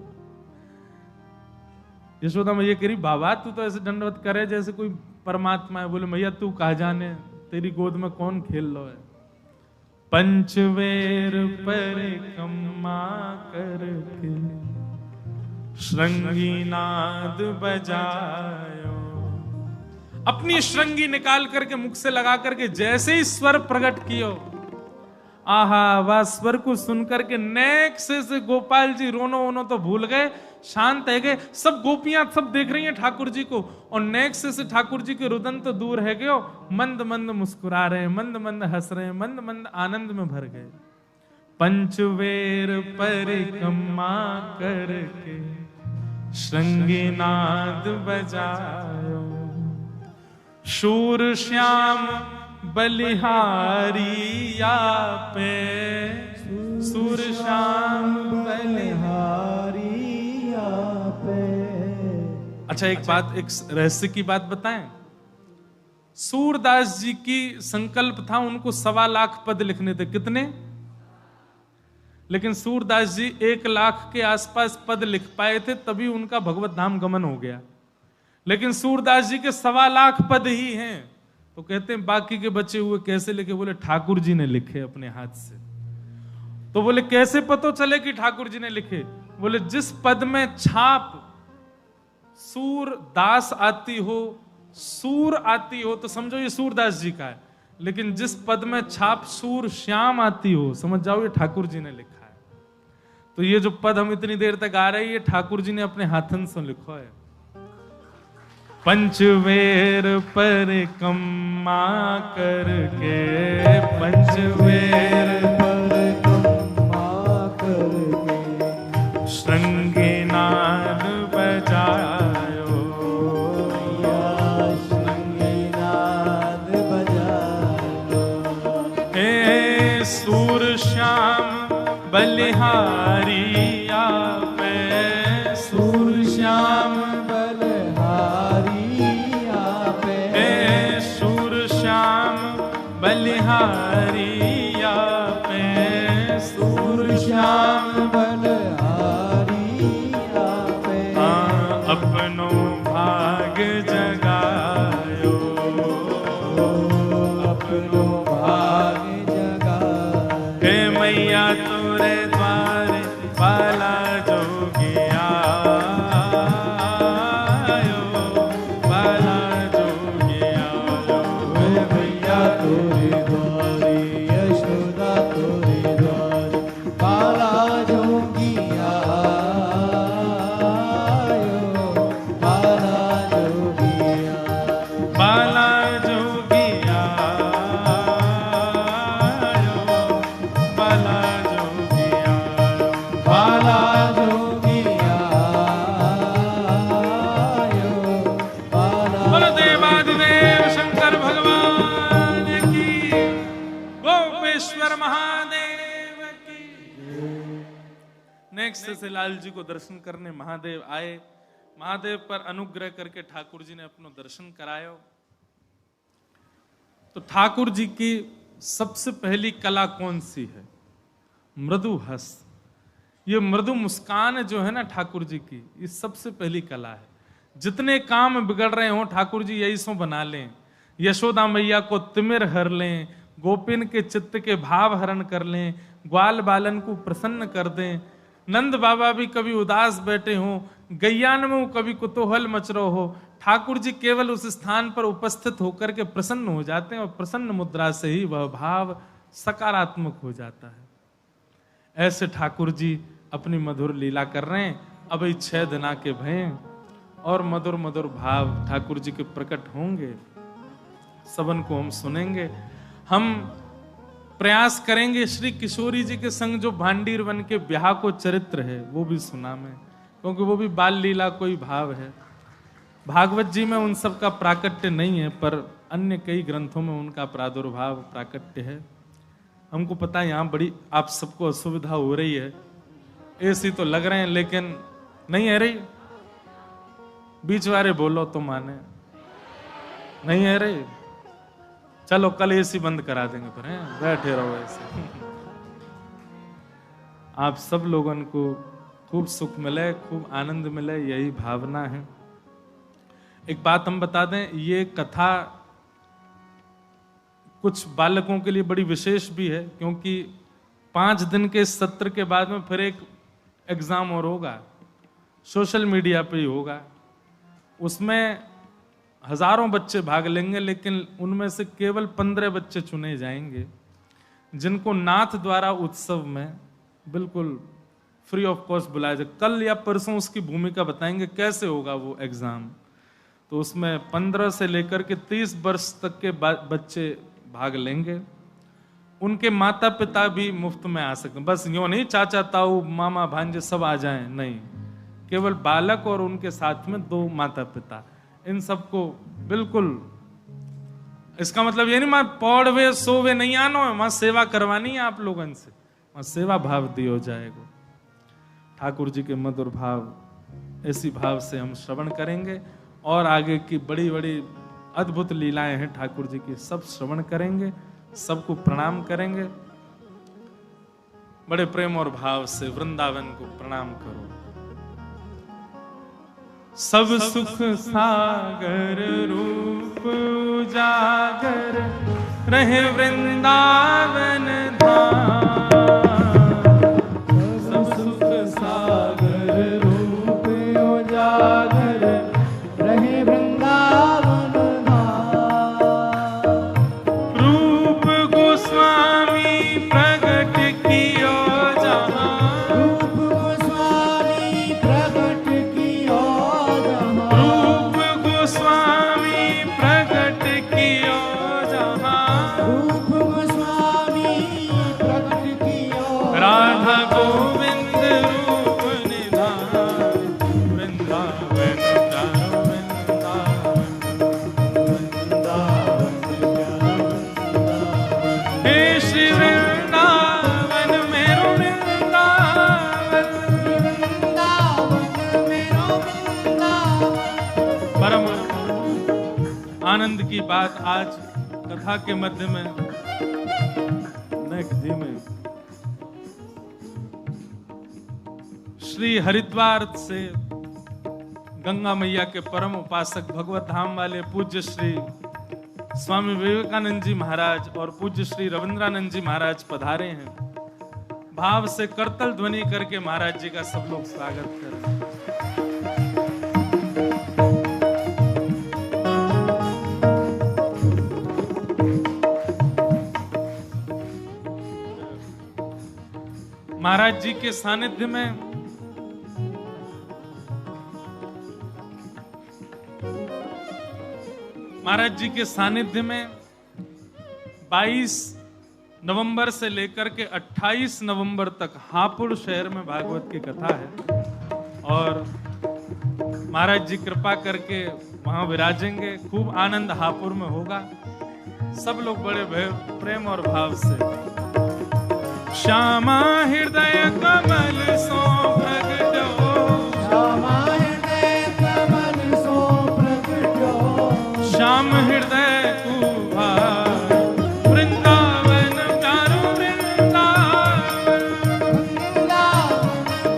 यशोदा मैया कह रही बाबा तू तो ऐसे दंडवत करे जैसे कोई परमात्मा है। बोले मैया तू कहा जाने, तेरी गोद में कौन खेल लो है। पंचवेर परिक्रमा करके श्रृंगी नाद बजायो। अपनी श्रृंगी निकाल करके मुख से लगा करके जैसे ही स्वर प्रकट कियो, आहा वह स्वर को सुनकर के नेक से गोपाल जी रोनो वोनो तो भूल गए, शांत है गए। सब गोपियां सब देख रही हैं ठाकुर जी को, और नेक से ठाकुर जी के रुदन तो दूर है गयो, मंद मंद मुस्कुरा रहे हैं, मंद मंद हंस रहे हैं, मंद मंद आनंद में भर गए। पंचवेर परिक्रमा करके श्रृंगी नाद बजायो, शूर श्याम बलिहारी पे, सूर श्याम बलिहारी पे। अच्छा एक बात, एक रहस्य की बात बताएं। सूरदास जी की संकल्प था उनको 1.25 लाख पद लिखने थे। कितने? लेकिन सूरदास जी 1 लाख के आसपास पद लिख पाए थे, तभी उनका भगवत धाम गमन हो गया। लेकिन सूरदास जी के 1.25 लाख पद ही हैं। तो कहते हैं बाकी के बचे हुए कैसे लिखे? बोले ठाकुर जी ने लिखे अपने हाथ से। तो बोले कैसे पता चले कि ठाकुर जी ने लिखे? बोले जिस पद में छाप सूरदास आती हो, सूर आती हो, तो समझो ये सूरदास जी का है। लेकिन जिस पद में छाप सूर श्याम आती हो, समझ जाओ ये ठाकुर जी ने लिखा है। तो ये जो पद हम इतनी देर तक आ रहे हैं, ये ठाकुर जी ने अपने हाथन से लिखा है। पंचवेर पर कम्मा करके, पंचवेर पर कम्मा करके, श्रृंगीनाद बजायो, श्रृंगीनाद बजायो। हे सूर श्याम बलिहारी आपे, सूर श्याम बलिहारी आपे, सूर श्याम बलिहारी आपे। अपनो भाग जगायो, अपनो भाग जगायो। हे मैया तोरे द्वारे बाला जोगिया, बाला जोगिया। हे मैया तोरे द्वारे, यशोदा तोरे द्वारे, बाला जोगिया आयो, बाला जोगिया। बाला जोगिया बाला जोगिया, बाला जोगिया आयो, बाला। बोलो देवादिदेव शंकर भगवान की, गोपेश्वर महादेव की। नेक्स्ट से लाल जी को दर्शन करने महादेव आए। महादेव पर अनुग्रह करके ठाकुर जी ने अपनो दर्शन करायो। तो ठाकुर जी की सबसे पहली कला कौन सी है? मृदु हस। ये मृदु मुस्कान जो है ना ठाकुर जी की, ये सबसे पहली कला है। जितने काम बिगड़ रहे हो ठाकुर जी यही सो बना लें। यशोदा मैया को तिमिर हर लें, गोपिन के चित्त के भाव हरण कर लें, ग्वाल बालन को प्रसन्न कर दें। नंद बाबा भी कभी उदास बैठे हो, गैयान में कभी कुतूहल मच रहो हो, ठाकुर जी केवल उस स्थान पर उपस्थित होकर के प्रसन्न हो जाते हैं और प्रसन्न मुद्रा से ही वह भाव सकारात्मक हो जाता है। ऐसे ठाकुर जी अपनी मधुर लीला कर रहे हैं। अभी 6 दिना के भय और मधुर मधुर भाव ठाकुर जी के प्रकट होंगे। सबन को हम सुनेंगे। हम प्रयास करेंगे श्री किशोरी जी के संग जो भांडीर वन के ब्याह को चरित्र है वो भी सुना मैं, क्योंकि वो भी बाल लीला कोई भाव है। भागवत जी में उन सब का प्राकट्य नहीं है, पर अन्य कई ग्रंथों में उनका प्रादुर्भाव प्राकट्य है। हमको पता है यहाँ बड़ी आप सबको असुविधा हो रही है, ऐसी तो लग रहे हैं, लेकिन नहीं है रही। बीच वाले बोलो तो माने, नहीं है रही। चलो कल एसी बंद करा देंगे फिर, हैं? बैठे रहो ऐसे। आप सब लोगों को खूब सुख मिले, खूब आनंद मिले, यही भावना है। एक बात हम बता दें, ये कथा कुछ बालकों के लिए बड़ी विशेष भी है, क्योंकि 5 दिन के सत्र के बाद में फिर एक एग्जाम और होगा, सोशल मीडिया पे ही होगा। उसमें हजारों बच्चे भाग लेंगे, लेकिन उनमें से केवल 15 बच्चे चुने जाएंगे जिनको नाथ द्वारा उत्सव में बिल्कुल फ्री ऑफ कॉस्ट बुलाया जाए। कल या परसों उसकी भूमिका बताएंगे कैसे होगा वो एग्जाम। तो उसमें 15 से लेकर के 30 वर्ष तक के बच्चे भाग लेंगे। उनके माता पिता भी मुफ्त में आ सकते हैं। बस यूं नहीं चाचा ताऊ मामा भांजे सब आ जाएं, नहीं, केवल बालक और उनके साथ में 2 माता पिता, इन सबको बिल्कुल। इसका मतलब ये नहीं मां पौड़वे सोवे नहीं आनो है, वहां सेवा करवानी है आप लोगों से, वहां सेवा भाव दियो जाएगा। ठाकुर जी के मधुर भाव, ऐसी भाव से हम श्रवण करेंगे और आगे की बड़ी बड़ी अद्भुत लीलाएं हैं ठाकुर जी की, सब श्रवण करेंगे, सबको प्रणाम करेंगे। बड़े प्रेम और भाव से वृंदावन को प्रणाम करो। सब सुख सागर रूप उजागर रहे वृंदावन धाम। सब सुख सागर रूप उजागर रहे वृंदावन धाम। रूप गोस्वामी प्रगट कियो जहाँ। रूप गोस्वामी प्रगट कियो जहाँ। रूप गोस्वामी प्रगट कियो जहाँ। रूप गोस्वामी प्रगट कियो राधा गोविंद रूप निधान। वृंदावन प्यारो वृंदावन। हे श्री वृंदावन मेरो वृंदावन। परम आनंद की बात आज कथा के मध्य में में श्री हरिद्वार से गंगा मैया के परम उपासक भगवत धाम वाले पूज्य श्री स्वामी विवेकानंद जी महाराज और पूज्य श्री रविंद्रानंद जी महाराज पधारे हैं। भाव से करतल ध्वनि करके महाराज जी का सब लोग स्वागत करें। महाराज जी के सानिध्य में महाराज जी के सानिध्य में 22 नवंबर से लेकर के 28 नवंबर तक हापुड़ शहर में भागवत की कथा है और महाराज जी कृपा करके वहां विराजेंगे। खूब आनंद हापुड़ में होगा। सब लोग बड़े प्रेम और भाव से श्यामा हृदय कमल सो प्रगटो। श्यामा हृदय कमल सो प्रगटो। श्याम हृदय कुभार वृंदावन प्यारो वृंदावन।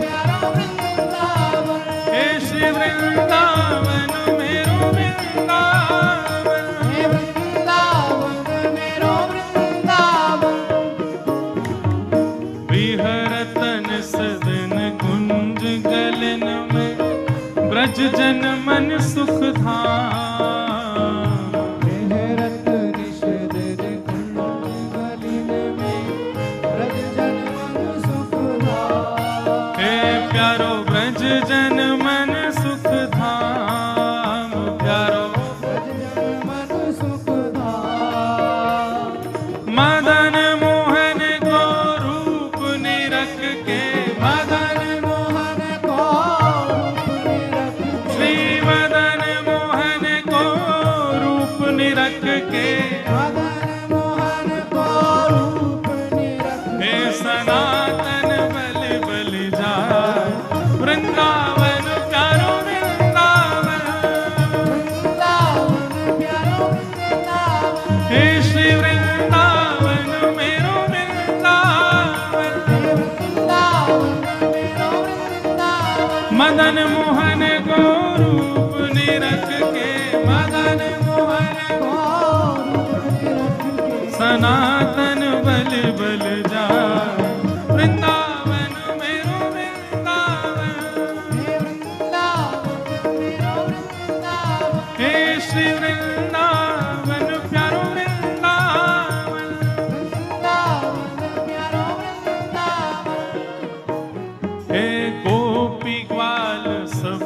प्यारो वृंदावन। हे श्री वृंदावन मेरो वृंदावन। हे वृंदावन मेरो वृंदावन। विहरत निस दिन कुंज गलन में ब्रज जन मन सुख धाम। विहरत निस दिन कुंज गलन में ब्रज जन मन सुख धाम। हे प्यारो ब्रज जन मन सुख धाम। प्यारो ब्रज जन मन सुख धाम। मदन मोहन को रूप निरख के। मदन मोहन को रूप निरख के। श्री मदन मोहन को रूप निरख के। मदन मोहन को रूप निरख के। हे सनातन बलि बलि जाय वृंदावन प्यारो वृंदावन। वृंदावन प्यारो वृंदावन। हे श्री वृंदावन मेरो वृंदावन। वृंदावन मेरो वृंदावन। मदन मोहन को रूप निरख के। मदन मोहन को रूप निरख के। सनातन बलि बलि जाय वृंदावन मेरो वृंदावन। हे वृंदावन मेरो वृंदावन। हे श्री वृंदावन प्यारो वृंदावन। वृंदावन प्यारो वृंदावन। हे गोपी ग्वाल सब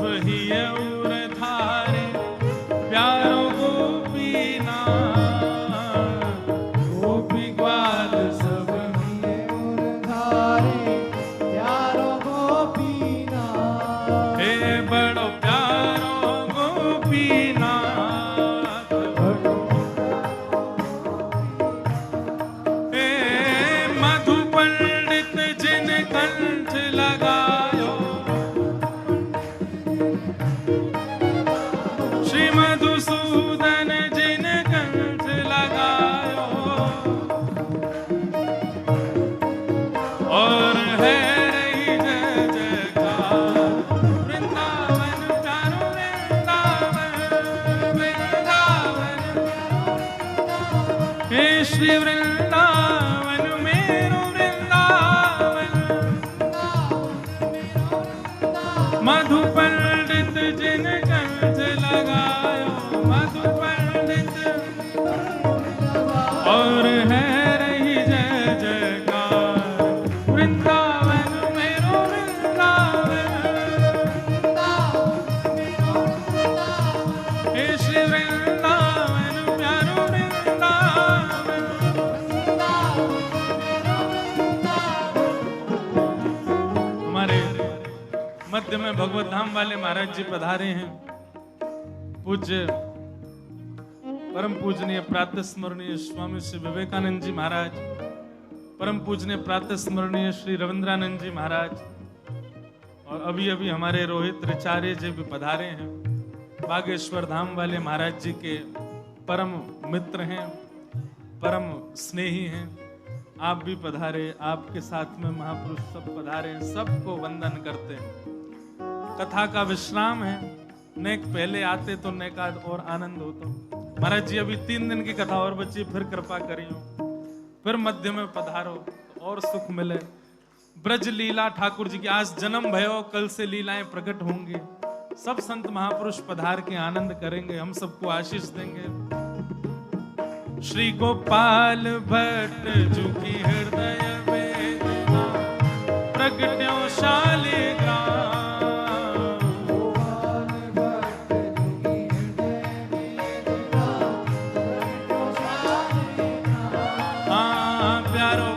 मधु पंडित जिन कंठ लगायो, मधु पंडित और है रही जय जयकार। वृंदावन मेरो वृंदावन, हे श्री वृंदावन प्यारो वृंदावन। हमारे मध्य में भगवत धाम वाले महाराज जी पधारे हैं। पूज्य परम पूजनीय प्रातः स्मरणीय स्वामी श्री विवेकानंद जी महाराज, परम पूजनीय प्रातः स्मरणीय श्री रविंद्रानंद जी महाराज, और अभी अभी हमारे रोहित ऋचार्य जी भी पधारे हैं। बागेश्वर धाम वाले महाराज जी के परम मित्र हैं, परम स्नेही हैं। आप भी पधारे, आपके साथ में महापुरुष सब पधारे हैं, सबको वंदन करते हैं। कथा का विश्राम है, नेक पहले आते तो नेकाद और आनंद होता। महाराज जी अभी 3 दिन की कथा और बची, फिर कृपा करियो, फिर मध्य में पधारो तो और सुख मिले। ब्रज लीला ठाकुर जी की आज जन्म भयो, कल से लीलाएं प्रकट होंगी। सब संत महापुरुष पधार के आनंद करेंगे, हम सबको आशीष देंगे। श्री गोपाल भट्ट जू की हृदय वेदना प्रगट्यो शालिग्राम।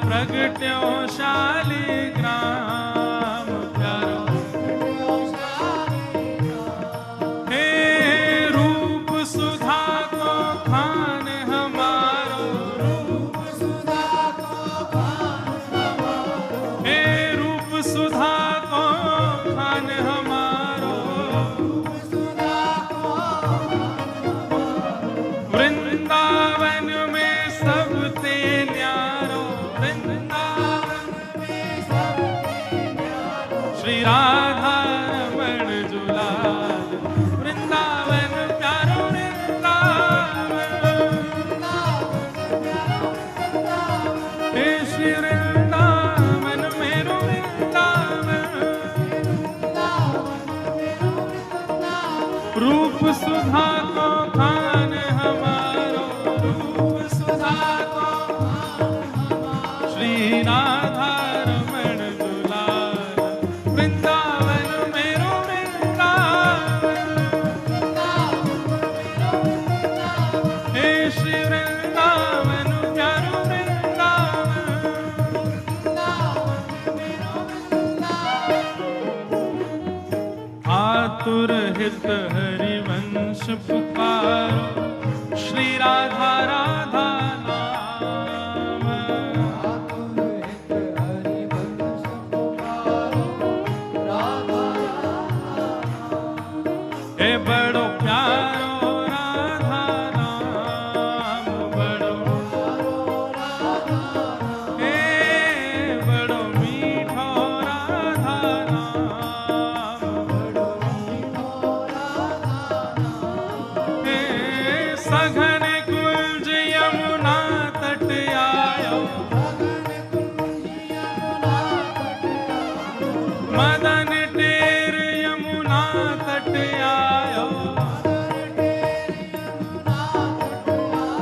प्रगट्यो शालिग्राम, प्यारो हे रूप सुधा को खान हमारो, रूप सुधा को खान हमारो, हे रूप सुधा को खान हमारो, रूप सुधा को वृंदावन में सब ते न्यारो, श्री राधा रमण जुलाल। वृंदावन प्यारो वृंदावन, हे श्री वृंदावन मेरो वृंदावन। रूप सुधा को खान हमारो, रूप सुधा को श्री राधा रमण जुलाल। वृंदावन मेरो वृंदावन, हे श्री वृंदावन प्यारो वृंदावन। आतुर हित हरिवंश पुकारो, श्री राधा राधा नाम। हे बड़ो प्यारो राधा नाम, बड़ो हे बड़ो मीठो राधा नाम, हे सघन कुंज यमुना तट आयो, मदन टेर यमुना तट आयो।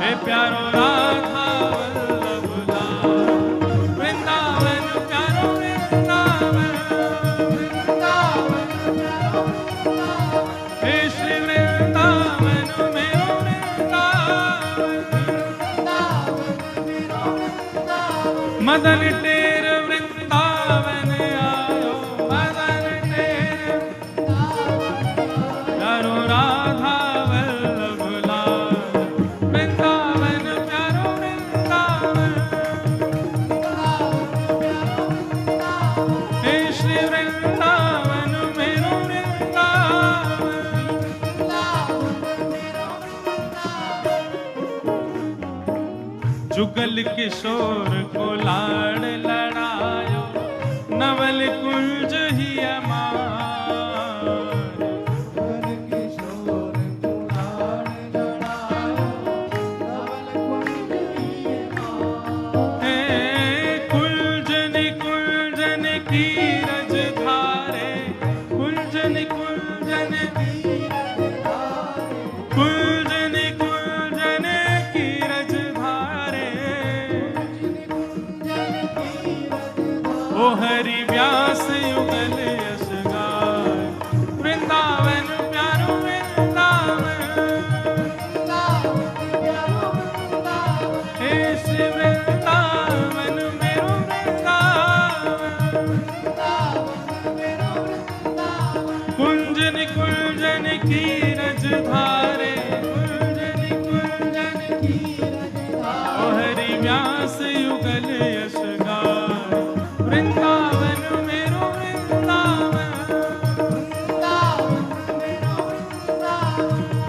हे प्यारो राधा वल्लभ लाल, वृंदावन प्यारो वृंदावन। हे श्री वृंदावन मेरो वृंदावन। मदन टेर वृंदावन आयो, मदन टेर प्यारो राधा वल्लभ लाल। वृंदावन प्यारो वृंदावन, हे श्री वृंदावन मेरो वृंदावन। जुगल किशोर को लाड़ लड़ायो, नवल कुंज ही कुंजन की रज धारे, कुंजन की रजधारे ओ हरि व्यास युगल यश गाय वृंदावन मेरो वृंदावन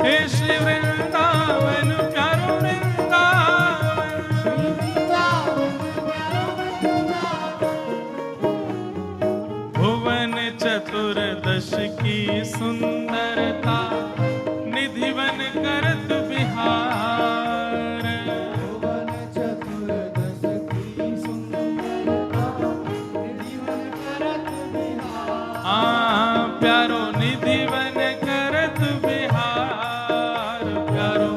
हे श्री वृंदावन प्यारो वृंदावन भुवन चतुर्दश की सुंदरता निधिवन करत बिहार प्यारो निधिवन करत बिहार प्यारो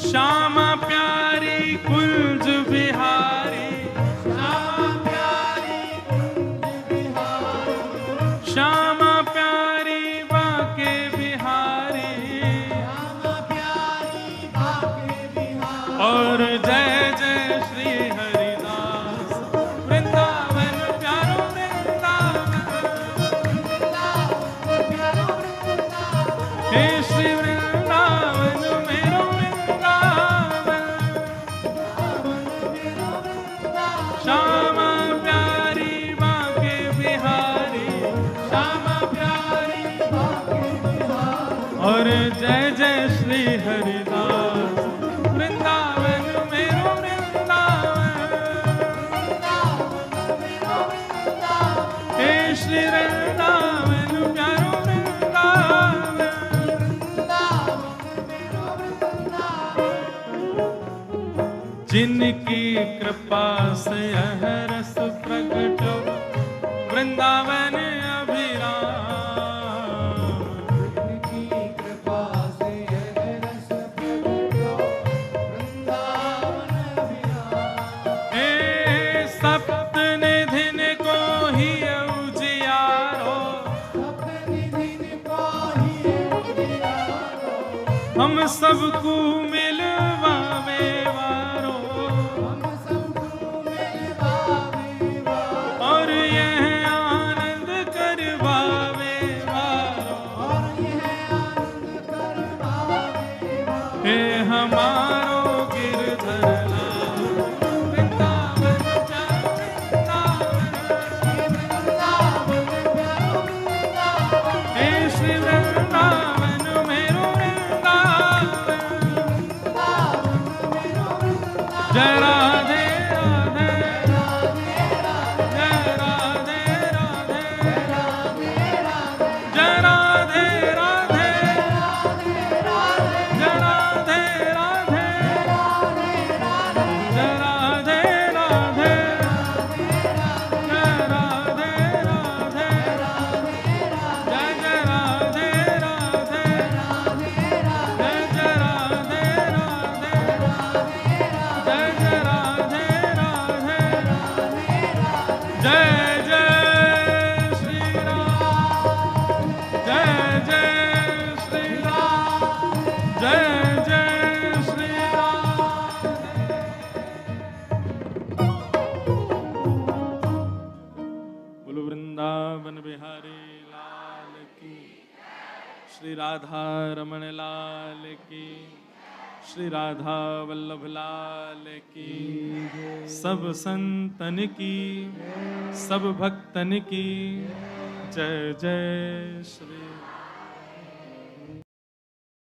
श्यामा प्यारी कुंज बिहारी श्यामा प्यारी बाके बिहारी और जय जय श्री हरिदास वृंदावन प्यारो वृंदावन हे श्री वृंदावन मेरो वृंदावन श्यामा प्यारी बाके बिहारी श्यामा प्यारी और जय जय श्री हरिदास वृंदावन मेरो वृंदावन हे श्री वृंदावन प्यारो वृंदावन जिनकी कृपा से यह रस प्रकट वृंदावन अभिराम हे सप्त निधिन को ही उजियारो हम सबको मिलवावे वारो और यह आनंद करवावे वारो हे हमारो गिरधर लाल वृंदावन प्यारो वृंदावन हे श्री वृंदावन मेरो वृंदावन जय राधे राधे जय राधे राधे जय राधे राधे जय राधे राधे जय राधे राधे जय राधे राधे जय जय राधे राधे जय जय राधे राधे जय जय राधे राधे जय जय श्री राम जय जय श्री राम जय जय श्री राम बोलो वृंदावन बिहारी लाल की श्री राधा रमण लाल की श्री राधा वल्लभ लाल की सब संतन की सब भक्तन की जय जय श्री